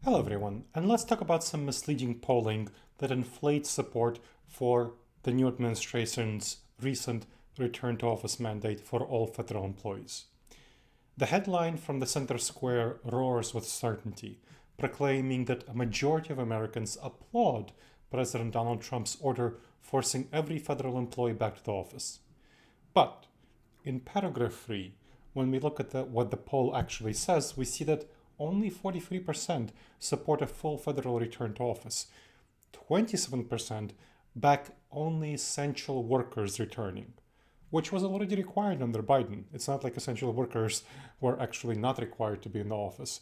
Hello everyone, and let's talk about some misleading polling that inflates support for the new administration's recent return to office mandate for all federal employees. The headline from the center square roars with certainty, proclaiming that a majority of Americans applaud President Donald Trump's order forcing every federal employee back to the office. But in paragraph 3, when we look at what the poll actually says, we see that only 43% support a full federal return to office. 27% back only essential workers returning, which was already required under Biden. It's not like essential workers were actually not required to be in the office.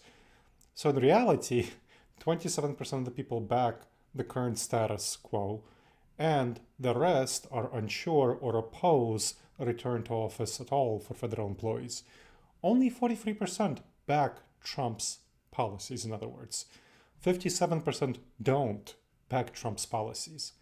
So in reality, 27% of the people back the current status quo, and the rest are unsure or oppose a return to office at all for federal employees. Only 43% back Trump's policies, in other words. 57% don't back Trump's policies.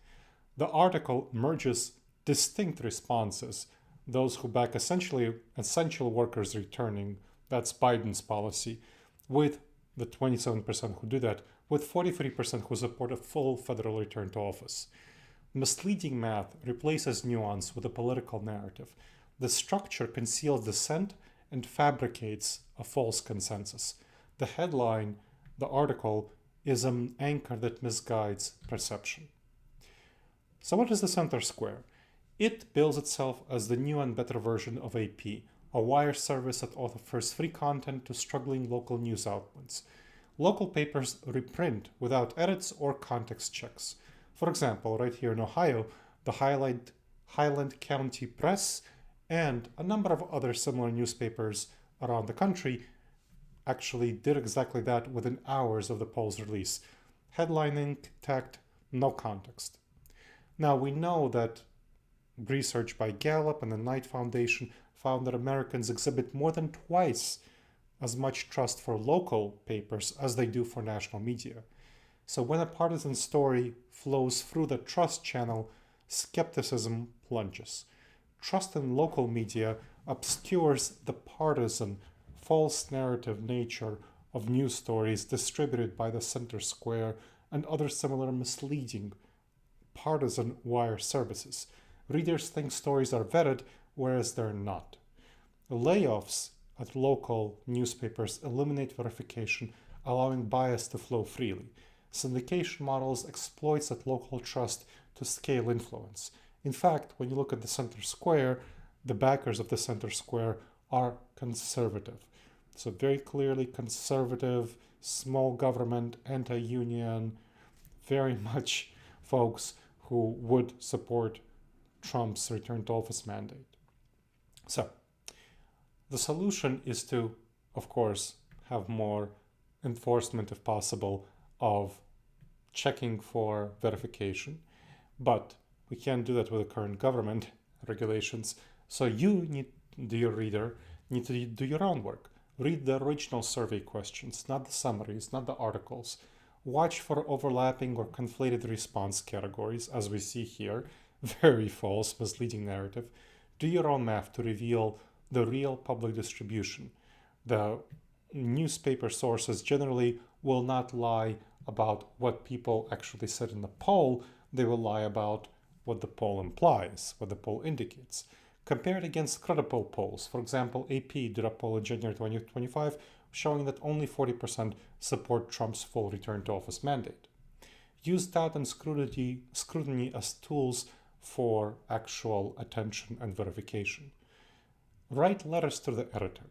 The article merges distinct responses, those who back essentially essential workers returning, that's Biden's policy, with the 27% who do that, with 43% who support a full federal return to office. Misleading math replaces nuance with a political narrative. The structure conceals dissent and fabricates a false consensus. The headline, the article, is an anchor that misguides perception. So what is the center square? It bills itself as the new and better version of AP, a wire service that offers free content to struggling local news outlets. Local papers reprint without edits or context checks. For example, right here in Ohio, the Highland County Press and a number of other similar newspapers around the country actually did exactly that within hours of the poll's release. Headlining, tagged, no context. Now we know that research by Gallup and the Knight Foundation found that Americans exhibit more than twice as much trust for local papers as they do for national media. So when a partisan story flows through the trust channel, skepticism plunges. Trust in local media obscures the partisan, false narrative nature of news stories distributed by the center square and other similar misleading partisan wire services. Readers think stories are vetted, whereas they're not. Layoffs at local newspapers eliminate verification, allowing bias to flow freely. Syndication models exploits that local trust to scale influence. In fact, when you look at the center square, the backers of the center square are conservative. So very clearly conservative, small government, anti-union, very much folks who would support Trump's return to office mandate. So the solution is to, of course, have more enforcement if possible of checking for verification, but we can't do that with the current government regulations. So you need, dear reader, need to do your own work. Read the original survey questions, not the summaries, not the articles. Watch for overlapping or conflated response categories, as we see here. Very false, misleading narrative. Do your own math to reveal the real public distribution. The newspaper sources generally will not lie about what people actually said in the poll. They will lie about what the poll implies, what the poll indicates. Compare it against credible polls. For example, AP did a poll in January 2025 showing that only 40% support Trump's full return to office mandate. Use doubt and scrutiny as tools for actual attention and verification. Write letters to the editor.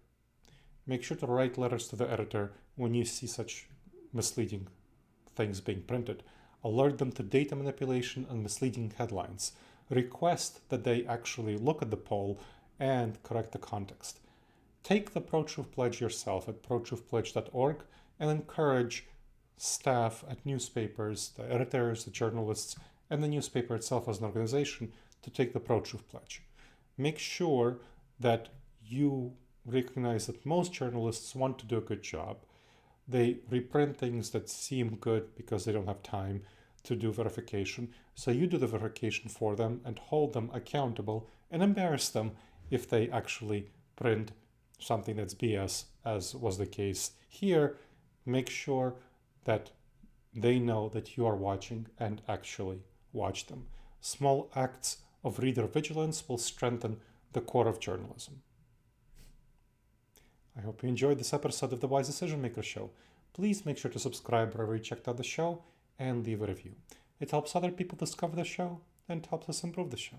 Make sure to write letters to the editor when you see such misleading things being printed. Alert them to data manipulation and misleading headlines. Request that they actually look at the poll and correct the context. Take the pro-truth pledge yourself at protruthpledge.org and encourage staff at newspapers, the editors, the journalists, and the newspaper itself as an organization to take the pro-truth pledge. Make sure that you recognize that most journalists want to do a good job. They reprint things that seem good because they don't have time to do verification. So you do the verification for them and hold them accountable and embarrass them if they actually print something that's BS, as was the case here. Make sure that they know that you are watching and actually watch them. Small acts of reader vigilance will strengthen the core of journalism. I hope you enjoyed this episode of the Wise Decision Maker Show. Please make sure to subscribe wherever you checked out the show and leave a review. It helps other people discover the show and helps us improve the show.